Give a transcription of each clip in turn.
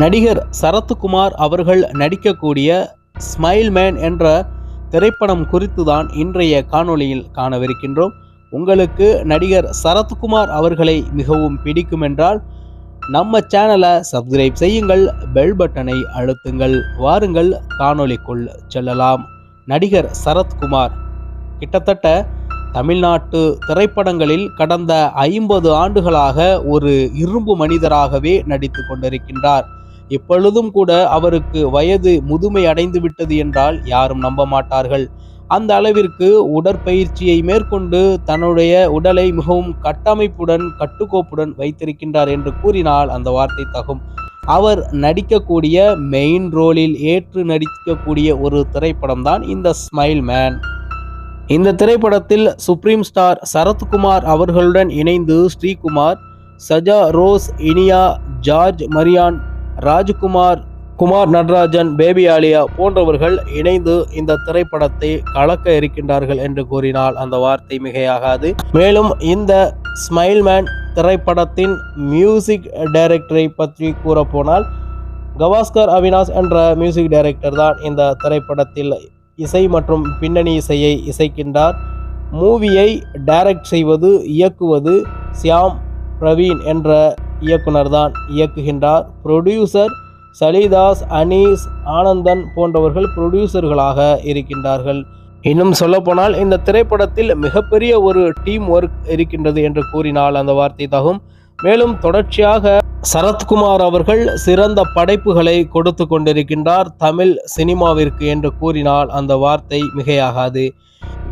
நடிகர் சரத்குமார் அவர்கள் நடிக்கக்கூடிய ஸ்மைல் மேன் என்ற திரைப்படம் குறித்து தான் இன்றைய காணொளியில் காணவிருக்கின்றோம். உங்களுக்கு நடிகர் சரத்குமார் அவர்களை மிகவும் பிடிக்கும் என்றால் நம்ம சேனலை சப்ஸ்கிரைப் செய்யுங்கள், பெல் பட்டனை அழுத்துங்கள். வாருங்கள் காணொளிக்குள் செல்லலாம். நடிகர் சரத்குமார் கிட்டத்தட்ட தமிழ்நாட்டு திரைப்படங்களில் கடந்த 50 ஆண்டுகளாக ஒரு இரும்பு மனிதராகவே நடித்து கொண்டிருக்கின்றார். இப்பொழுதும் கூட அவருக்கு வயது முதுமை அடைந்து விட்டது என்றால் யாரும் நம்ப மாட்டார்கள். அந்த அளவிற்கு உடற்பயிற்சியை மேற்கொண்டு தன்னுடைய உடலை மிகவும் கட்டமைப்புடன் கட்டுக்கோப்புடன் வைத்திருக்கின்றார் என்று கூறினால் அந்த வார்த்தை தகும். அவர் நடிக்கக்கூடிய மெயின் ரோலில் ஏற்று நடிக்கக்கூடிய ஒரு திரைப்படம் தான் இந்த ஸ்மைல் மேன். இந்த திரைப்படத்தில் சுப்ரீம் ஸ்டார் சரத்குமார் அவர்களுடன் இணைந்து ஸ்ரீகுமார், சஜா ரோஸ், இனியா, ஜார்ஜ் மரியான், ராஜ்குமார், குமார் நடராஜன், பேபி ஆலியா போன்றவர்கள் இணைந்து இந்த திரைப்படத்தை கலக்க இருக்கின்றார்கள் என்று கூறினால் அந்த வார்த்தை மிகையாகாது. மேலும் இந்த ஸ்மைல் மேன் திரைப்படத்தின் மியூசிக் டைரக்டரை பற்றி கூறப்போனால் கவாஸ்கர் அவினாஷ் என்ற மியூசிக் டைரக்டர் தான் இந்த திரைப்படத்தில் இசை மற்றும் பின்னணி இசையை இசைக்கின்றார். மூவியை டைரக்ட் செய்வது, இயக்குவது சியாம் பிரவீன் என்ற இயக்குனர் தான் இயக்குகின்றார். ப்ரொடியூசர் சலிதாஸ், அனீஸ், ஆனந்தன் போன்றவர்கள் ப்ரொடியூசர்களாக இருக்கின்றார்கள். இன்னும் சொல்லப்போனால் இந்த திரைப்படத்தில் மிகப்பெரிய ஒரு டீம் ஒர்க் இருக்கின்றது என்று கூறினால் அந்த வார்த்தை தகும். மேலும் தொடர்ச்சியாக சரத்குமார் அவர்கள் சிறந்த படைப்புகளை கொடுத்து கொண்டிருக்கின்றார் தமிழ் சினிமாவிற்கு என்று கூறினால் அந்த வார்த்தை மிகையாகாது.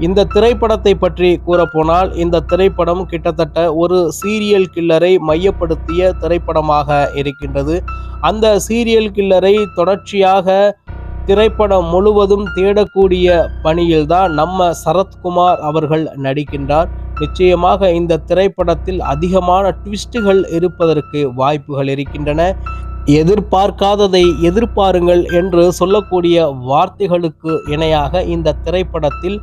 இந்த திரைப்படத்தை பற்றி கூறப்போனால் இந்த திரைப்படம் கிட்டத்தட்ட ஒரு சீரியல் கில்லரை மையப்படுத்திய திரைப்படமாக இருக்கின்றது. அந்த சீரியல் கில்லரை தொடர்ச்சியாக திரைப்படம் முழுவதும் தேடக்கூடிய பணியில்தான் நம்ம சரத்குமார் அவர்கள் நடிக்கின்றார். நிச்சயமாக இந்த திரைப்படத்தில் அதிகமான ட்விஸ்டுகள் இருப்பதற்கு வாய்ப்புகள் இருக்கின்றன. எதிர்பார்க்காததை எதிர்பாருங்கள் என்று சொல்லக்கூடிய வார்த்தைகளுக்கு இணையாக இந்த திரைப்படத்தில்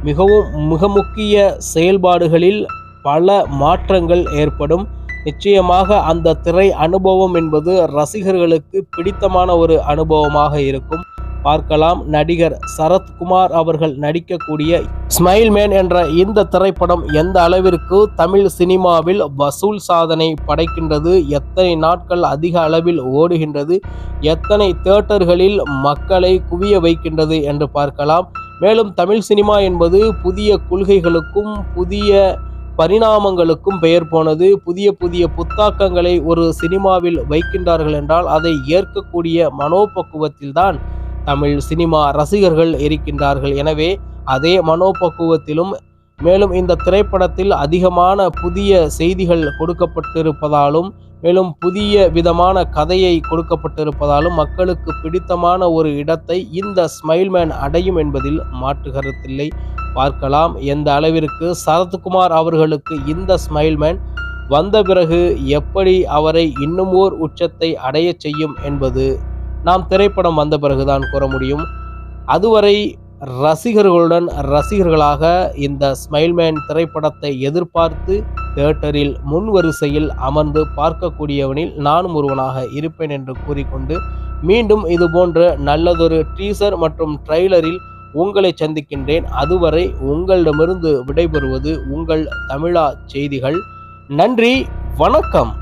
மிக முக்கிய செயல்பாடுகளில் பல மாற்றங்கள் ஏற்படும். நிச்சயமாக அந்த திரை அனுபவம் என்பது ரசிகர்களுக்கு பிடித்தமான ஒரு அனுபவமாக இருக்கும். பார்க்கலாம். நடிகர் சரத்குமார் அவர்கள் நடிக்கக்கூடிய ஸ்மைல் மேன் என்ற இந்த திரைப்படம் எந்த அளவிற்கு தமிழ் சினிமாவில் வசூல் சாதனை படைக்கின்றது, எத்தனை நாட்கள் அதிக அளவில் ஓடுகின்றது, எத்தனை தியேட்டர்களில் மக்களை குவிய வைக்கின்றது என்று பார்க்கலாம். மேலும் தமிழ் சினிமா என்பது புதிய கொள்கைகளுக்கும் புதிய பரிணாமங்களுக்கும் பெயர் போனது. புதிய புத்தாக்கங்களை ஒரு சினிமாவில் வைக்கின்றார்கள் என்றால் அதை ஏற்கக்கூடிய மனோபக்குவத்தில்தான் தமிழ் சினிமா ரசிகர்கள் இருக்கின்றார்கள். எனவே அதே மனோபக்குவத்திலும் மேலும் இந்த திரைப்படத்தில் அதிகமான புதிய செய்திகள் கொடுக்கப்பட்டிருப்பதாலும் மேலும் புதிய விதமான கதையை கொடுக்கப்பட்டிருப்பதாலும் மக்களுக்கு பிடித்தமான ஒரு இடத்தை இந்த ஸ்மைல் மேன் அடையும் என்பதில் மாற்று கருத்தில்லை. பார்க்கலாம் எந்த அளவிற்கு சரத்குமார் அவர்களுக்கு இந்த ஸ்மைல் மேன் வந்த பிறகு எப்படி அவரை இன்னும் ஓர் உச்சத்தை அடைய செய்யும் என்பது நாம் திரைப்படம் வந்த பிறகுதான் கூற முடியும். அதுவரை ரசிகர்களாக இந்த ஸ்மைல் மேன் திரைப்படத்தை எதிர்பார்த்து தியேட்டரில் முன் வரிசையில் அமர்ந்து பார்க்கக்கூடியவனில் நானும் ஒருவனாக இருப்பேன் என்று கூறிக்கொண்டு மீண்டும் இது போன்ற நல்லதொரு டீசர் மற்றும் ட்ரெய்லரில் உங்களை சந்திக்கின்றேன். அதுவரை உங்களிடமிருந்து விடைபெறுவது உங்கள் தமிழா செய்திகள். நன்றி, வணக்கம்.